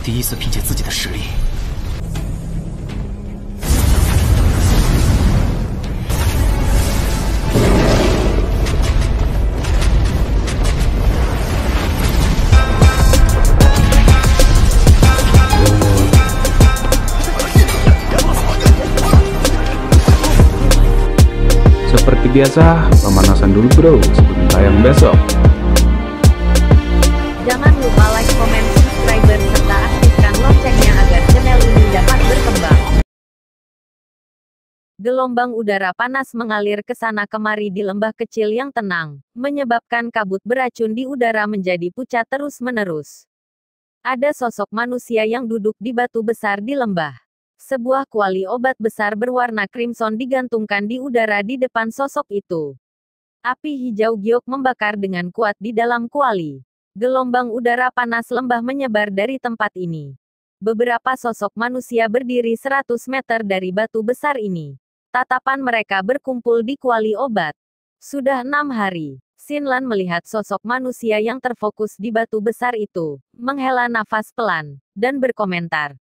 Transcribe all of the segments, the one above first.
第一次凭借自己的实力。Seperti biasa, pemanasan dulu bro sebelum tayang besok. Jangan lupa like, komen, subscribe, serta aktifkan loncengnya agar channel ini dapat berkembang. Gelombang udara panas mengalir ke sana kemari di lembah kecil yang tenang, menyebabkan kabut beracun di udara menjadi pucat terus-menerus. Ada sosok manusia yang duduk di batu besar di lembah. Sebuah kuali obat besar berwarna crimson digantungkan di udara di depan sosok itu. Api hijau giok membakar dengan kuat di dalam kuali. Gelombang udara panas lembah menyebar dari tempat ini. Beberapa sosok manusia berdiri 100 meter dari batu besar ini. Tatapan mereka berkumpul di kuali obat. Sudah 6 hari. Xinlan melihat sosok manusia yang terfokus di batu besar itu, menghela nafas pelan, dan berkomentar.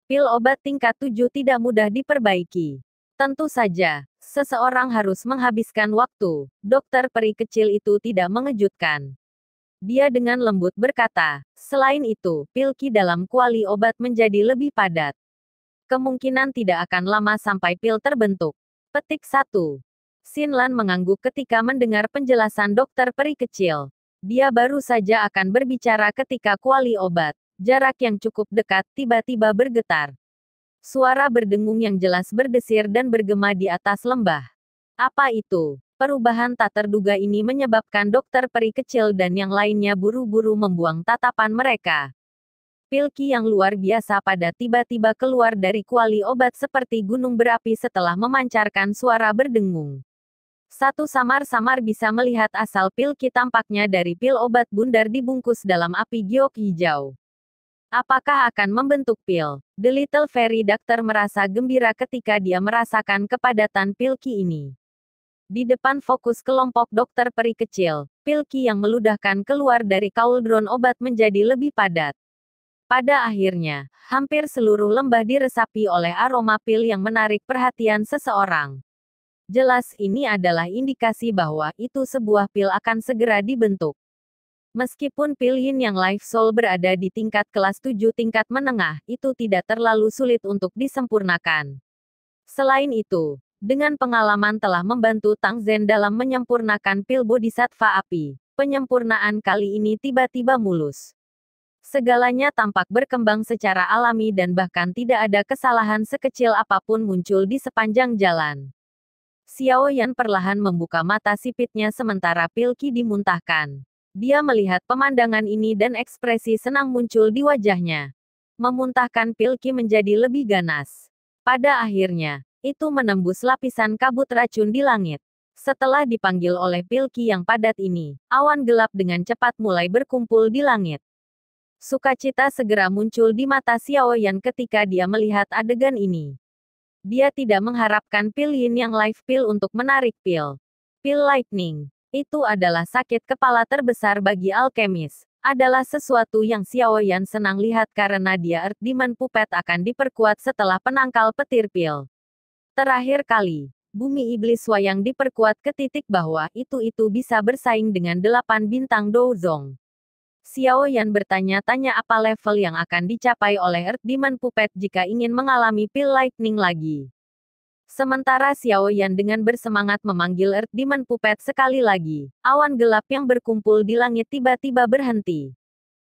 Pil obat tingkat 7 tidak mudah diperbaiki. Tentu saja, seseorang harus menghabiskan waktu. Dokter peri kecil itu tidak mengejutkan. Dia dengan lembut berkata, selain itu, pil ki dalam kuali obat menjadi lebih padat. Kemungkinan tidak akan lama sampai pil terbentuk. Petik 1. Xinlan mengangguk ketika mendengar penjelasan dokter peri kecil. Dia baru saja akan berbicara ketika kuali obat. Jarak yang cukup dekat tiba-tiba bergetar. Suara berdengung yang jelas berdesir dan bergema di atas lembah. Apa itu? Perubahan tak terduga ini menyebabkan dokter peri kecil dan yang lainnya buru-buru membuang tatapan mereka. Pil ki yang luar biasa pada tiba-tiba keluar dari kuali obat seperti gunung berapi setelah memancarkan suara berdengung. Satu samar-samar bisa melihat asal pil ki tampaknya dari pil obat bundar dibungkus dalam api giok hijau. Apakah akan membentuk pil? The Little Fairy Doctor merasa gembira ketika dia merasakan kepadatan pil ki ini. Di depan fokus kelompok dokter peri kecil, pil ki yang meludahkan keluar dari kauldron obat menjadi lebih padat. Pada akhirnya, hampir seluruh lembah diresapi oleh aroma pil yang menarik perhatian seseorang. Jelas ini adalah indikasi bahwa itu sebuah pil akan segera dibentuk. Meskipun pil yin yang Life Soul berada di tingkat kelas 7 tingkat menengah, itu tidak terlalu sulit untuk disempurnakan. Selain itu, dengan pengalaman telah membantu Tang Zhen dalam menyempurnakan pil Bodhisattva api, penyempurnaan kali ini tiba-tiba mulus. Segalanya tampak berkembang secara alami dan bahkan tidak ada kesalahan sekecil apapun muncul di sepanjang jalan. Xiao Yan perlahan membuka mata sipitnya sementara pil ki dimuntahkan. Dia melihat pemandangan ini dan ekspresi senang muncul di wajahnya. Memuntahkan pil ki menjadi lebih ganas. Pada akhirnya, itu menembus lapisan kabut racun di langit. Setelah dipanggil oleh pil ki yang padat ini, awan gelap dengan cepat mulai berkumpul di langit. Sukacita segera muncul di mata Xiao Yan ketika dia melihat adegan ini. Dia tidak mengharapkan pil yin yang life pil untuk menarik pil. Pil lightning. Itu adalah sakit kepala terbesar bagi alkemis. Adalah sesuatu yang Xiao Yan senang lihat karena dia Earth Demon Puppet akan diperkuat setelah penangkal petir pil. Terakhir kali, bumi iblis wayang diperkuat ke titik bahwa itu bisa bersaing dengan 8 bintang Douzong. Xiao Yan bertanya-tanya apa level yang akan dicapai oleh Earth Demon Puppet jika ingin mengalami pil lightning lagi. Sementara Xiao Yan dengan bersemangat memanggil Earth Demon Puppet sekali lagi, awan gelap yang berkumpul di langit tiba-tiba berhenti.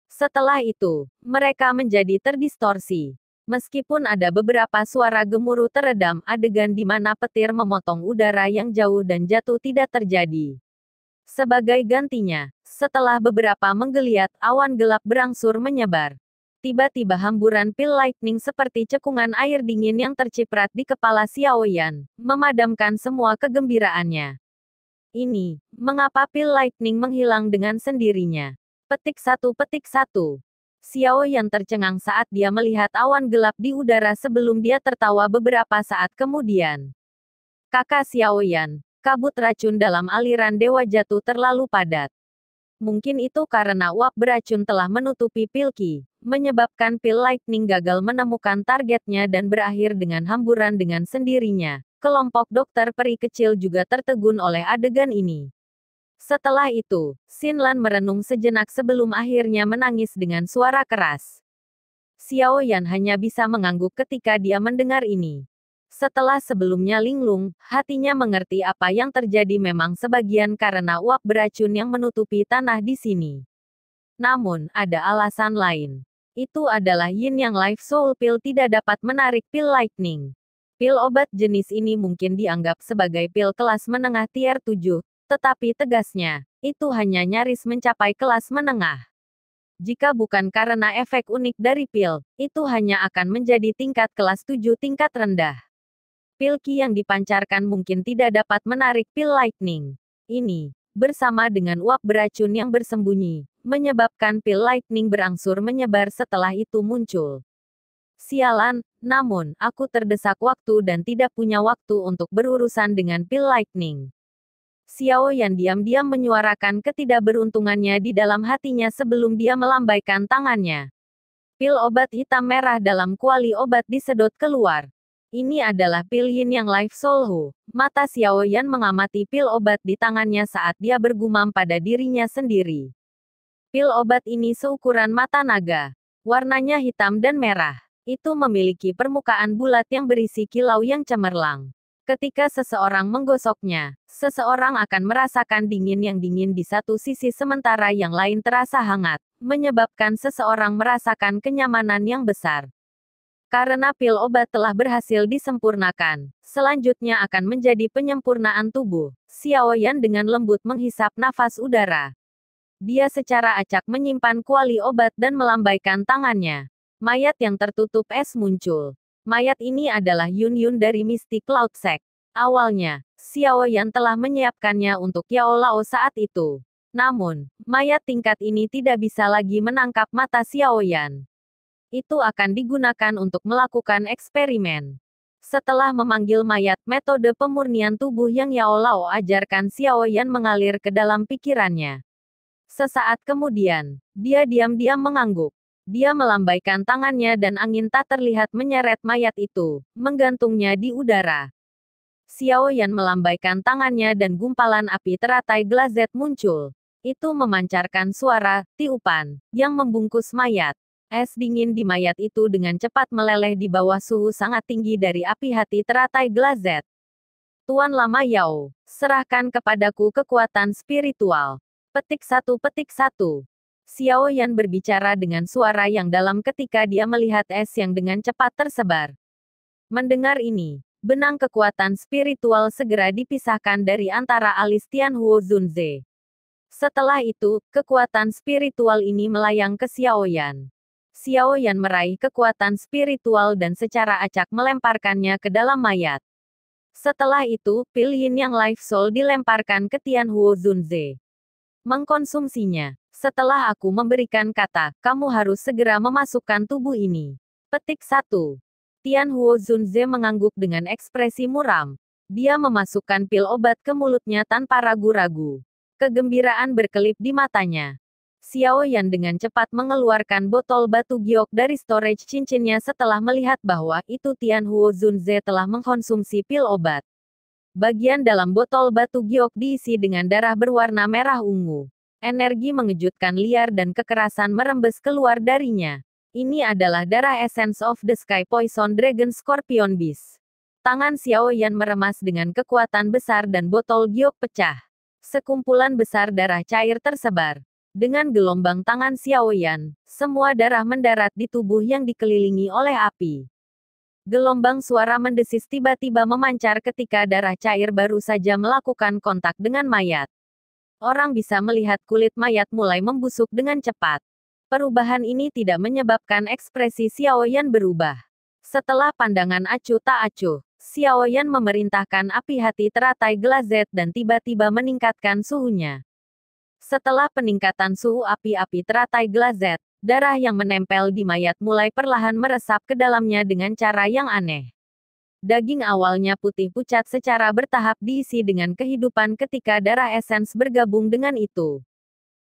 Setelah itu, mereka menjadi terdistorsi. Meskipun ada beberapa suara gemuruh teredam, adegan di mana petir memotong udara yang jauh dan jatuh tidak terjadi. Sebagai gantinya, setelah beberapa menggeliat, awan gelap berangsur menyebar. Tiba-tiba hamburan pil lightning seperti cekungan air dingin yang terciprat di kepala Xiao Yan, memadamkan semua kegembiraannya. Ini, mengapa pil lightning menghilang dengan sendirinya? Petik 1. Xiao Yan tercengang saat dia melihat awan gelap di udara sebelum dia tertawa beberapa saat kemudian. Kakak Xiao Yan, kabut racun dalam aliran dewa jatuh terlalu padat. Mungkin itu karena uap beracun telah menutupi pil Qi, menyebabkan pil Lightning gagal menemukan targetnya dan berakhir dengan hamburan dengan sendirinya. Kelompok dokter peri kecil juga tertegun oleh adegan ini. Setelah itu, Xinlan merenung sejenak sebelum akhirnya menangis dengan suara keras. Xiao Yan hanya bisa mengangguk ketika dia mendengar ini. Setelah sebelumnya linglung, hatinya mengerti apa yang terjadi memang sebagian karena uap beracun yang menutupi tanah di sini. Namun, ada alasan lain. Itu adalah Yin Yang Life Soul Pill tidak dapat menarik pil Lightning. Pil obat jenis ini mungkin dianggap sebagai pil kelas menengah tier 7, tetapi tegasnya, itu hanya nyaris mencapai kelas menengah. Jika bukan karena efek unik dari pil, itu hanya akan menjadi tingkat kelas 7 tingkat rendah. Pil Qi yang dipancarkan mungkin tidak dapat menarik pil Lightning. Ini, bersama dengan uap beracun yang bersembunyi, menyebabkan pil Lightning berangsur menyebar setelah itu muncul. Sialan, namun, aku terdesak waktu dan tidak punya waktu untuk berurusan dengan pil Lightning. Xiao Yan diam-diam menyuarakan ketidakberuntungannya di dalam hatinya sebelum dia melambaikan tangannya. Pil obat hitam merah dalam kuali obat disedot keluar. Ini adalah pil Yin Yang Life Soul Hu. Mata Xiao Yan mengamati pil obat di tangannya saat dia bergumam pada dirinya sendiri. Pil obat ini seukuran mata naga. Warnanya hitam dan merah. Itu memiliki permukaan bulat yang berisi kilau yang cemerlang. Ketika seseorang menggosoknya, seseorang akan merasakan dingin yang dingin di satu sisi sementara yang lain terasa hangat, menyebabkan seseorang merasakan kenyamanan yang besar. Karena pil obat telah berhasil disempurnakan, selanjutnya akan menjadi penyempurnaan tubuh. Xiao Yan dengan lembut menghisap nafas udara. Dia secara acak menyimpan kuali obat dan melambaikan tangannya. Mayat yang tertutup es muncul. Mayat ini adalah Yun Yun dari Mystic Cloud Sect. Awalnya, Xiao Yan telah menyiapkannya untuk Yao Lao saat itu. Namun, mayat tingkat ini tidak bisa lagi menangkap mata Xiao Yan. Itu akan digunakan untuk melakukan eksperimen. Setelah memanggil mayat, metode pemurnian tubuh yang Yao Lao ajarkan Xiao Yan mengalir ke dalam pikirannya. Sesaat kemudian, dia diam-diam mengangguk. Dia melambaikan tangannya dan angin tak terlihat menyeret mayat itu, menggantungnya di udara. Xiao Yan melambaikan tangannya dan gumpalan api teratai glazet muncul. Itu memancarkan suara tiupan yang membungkus mayat. Es dingin di mayat itu dengan cepat meleleh di bawah suhu sangat tinggi dari api hati teratai glazet. Tuan Lama Yao, serahkan kepadaku kekuatan spiritual. Petik 1. Xiao Yan berbicara dengan suara yang dalam ketika dia melihat es yang dengan cepat tersebar. Mendengar ini, benang kekuatan spiritual segera dipisahkan dari antara alis Tianhuo Zunze. Setelah itu, kekuatan spiritual ini melayang ke Xiao Yan. Xiao Yan meraih kekuatan spiritual dan secara acak melemparkannya ke dalam mayat. Setelah itu, pil Yin Yang Life Soul dilemparkan ke Tianhuo Zunze. Mengkonsumsinya. Setelah aku memberikan kata, kamu harus segera memasukkan tubuh ini. Petik 1. Tianhuo Zunze mengangguk dengan ekspresi muram. Dia memasukkan pil obat ke mulutnya tanpa ragu-ragu. Kegembiraan berkelip di matanya. Xiao Yan dengan cepat mengeluarkan botol batu giok dari storage cincinnya setelah melihat bahwa itu Tianhuo Zunze telah mengkonsumsi pil obat. Bagian dalam botol batu giok diisi dengan darah berwarna merah ungu. Energi mengejutkan liar dan kekerasan merembes keluar darinya. Ini adalah darah Essence of the Sky Poison Dragon Scorpion Beast. Tangan Xiao Yan meremas dengan kekuatan besar dan botol giok pecah. Sekumpulan besar darah cair tersebar. Dengan gelombang tangan Xiao Yan, semua darah mendarat di tubuh yang dikelilingi oleh api. Gelombang suara mendesis tiba-tiba memancar ketika darah cair baru saja melakukan kontak dengan mayat. Orang bisa melihat kulit mayat mulai membusuk dengan cepat. Perubahan ini tidak menyebabkan ekspresi Xiao Yan berubah. Setelah pandangan acuh tak acuh, Xiao Yan memerintahkan api hati teratai glazet dan tiba-tiba meningkatkan suhunya. Setelah peningkatan suhu api-api teratai glazet, darah yang menempel di mayat mulai perlahan meresap ke dalamnya dengan cara yang aneh. Daging awalnya putih pucat secara bertahap diisi dengan kehidupan ketika darah esens bergabung dengan itu.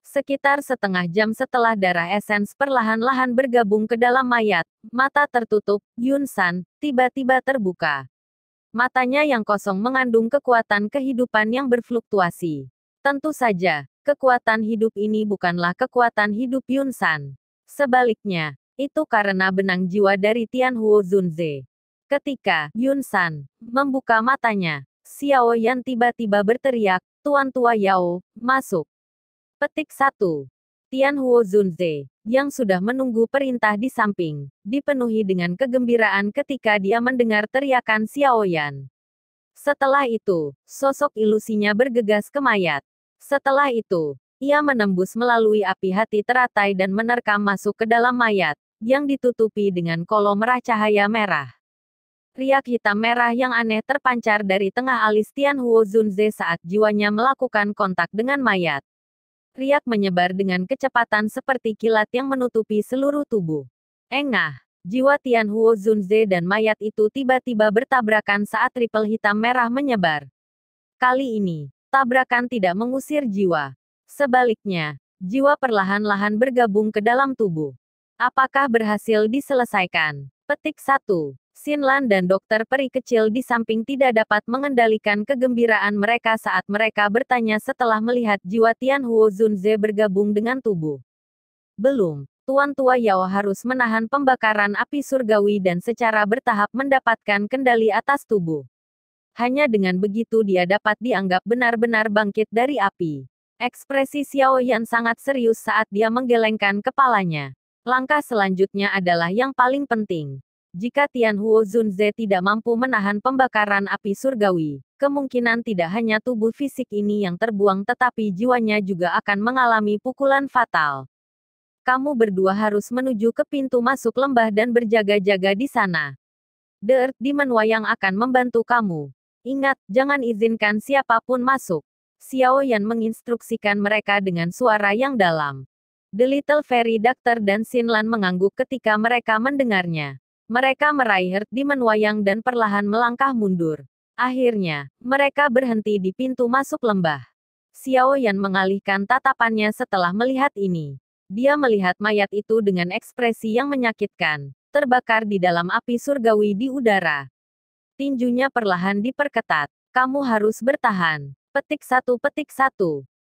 Sekitar setengah jam setelah darah esens perlahan-lahan bergabung ke dalam mayat, mata tertutup, Yun San tiba-tiba terbuka. Matanya yang kosong mengandung kekuatan kehidupan yang berfluktuasi. Tentu saja, kekuatan hidup ini bukanlah kekuatan hidup Yun San. Sebaliknya, itu karena benang jiwa dari Tianhuo Zunze. Ketika Yun San membuka matanya, Xiao Yan tiba-tiba berteriak, "Tuan Tua Yao, masuk." Petik 1. Tianhuo Zunze, yang sudah menunggu perintah di samping, dipenuhi dengan kegembiraan ketika dia mendengar teriakan Xiao Yan. Setelah itu, sosok ilusinya bergegas ke mayat. Setelah itu, ia menembus melalui api hati teratai dan menerkam masuk ke dalam mayat, yang ditutupi dengan kolom merah cahaya merah. Riak hitam merah yang aneh terpancar dari tengah alis Tianhuo Zunze saat jiwanya melakukan kontak dengan mayat. Riak menyebar dengan kecepatan seperti kilat yang menutupi seluruh tubuh. Engah, jiwa Tianhuo Zunze dan mayat itu tiba-tiba bertabrakan saat ripel hitam merah menyebar. Kali ini, tabrakan tidak mengusir jiwa. Sebaliknya, jiwa perlahan-lahan bergabung ke dalam tubuh. Apakah berhasil diselesaikan? Petik 1. Xinlan dan dokter peri kecil di samping tidak dapat mengendalikan kegembiraan mereka saat mereka bertanya setelah melihat jiwa Tianhuo Zunze bergabung dengan tubuh. Belum, Tuan Tua Yao harus menahan pembakaran api surgawi dan secara bertahap mendapatkan kendali atas tubuh. Hanya dengan begitu dia dapat dianggap benar-benar bangkit dari api. Ekspresi Xiao Yan sangat serius saat dia menggelengkan kepalanya. Langkah selanjutnya adalah yang paling penting. Jika Tianhuo Zunze tidak mampu menahan pembakaran api surgawi, kemungkinan tidak hanya tubuh fisik ini yang terbuang tetapi jiwanya juga akan mengalami pukulan fatal. Kamu berdua harus menuju ke pintu masuk lembah dan berjaga-jaga di sana. The Earth Demon Wayang akan membantu kamu. Ingat, jangan izinkan siapapun masuk. Xiao Yan menginstruksikan mereka dengan suara yang dalam. The Little Fairy Doctor dan Xinlan mengangguk ketika mereka mendengarnya. Mereka meraih Earth Demon Wayang dan perlahan melangkah mundur. Akhirnya, mereka berhenti di pintu masuk lembah. Xiao Yan mengalihkan tatapannya setelah melihat ini. Dia melihat mayat itu dengan ekspresi yang menyakitkan, terbakar di dalam api surgawi di udara. Tinjunya perlahan diperketat. Kamu harus bertahan. Petik 1.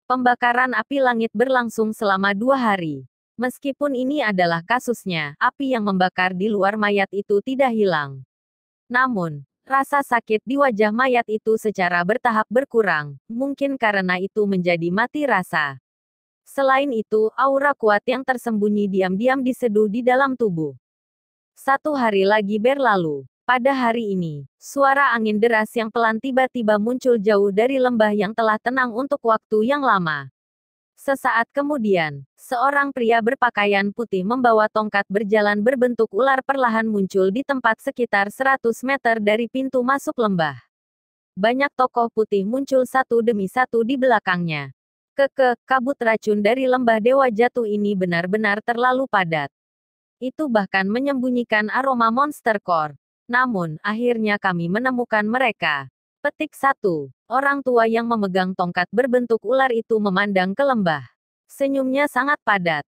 Pembakaran api langit berlangsung selama 2 hari. Meskipun ini adalah kasusnya, api yang membakar di luar mayat itu tidak hilang. Namun, rasa sakit di wajah mayat itu secara bertahap berkurang, mungkin karena itu menjadi mati rasa. Selain itu, aura kuat yang tersembunyi diam-diam diseduh di dalam tubuh. 1 hari lagi berlalu. Pada hari ini, suara angin deras yang pelan tiba-tiba muncul jauh dari lembah yang telah tenang untuk waktu yang lama. Sesaat kemudian, seorang pria berpakaian putih membawa tongkat berjalan berbentuk ular perlahan muncul di tempat sekitar 100 meter dari pintu masuk lembah. Banyak tokoh putih muncul satu demi satu di belakangnya. Kabut racun dari lembah Dewa Jatuh ini benar-benar terlalu padat. Itu bahkan menyembunyikan aroma monster core. Namun, akhirnya kami menemukan mereka. Petik 1. Orang tua yang memegang tongkat berbentuk ular itu memandang ke lembah. Senyumnya sangat padat.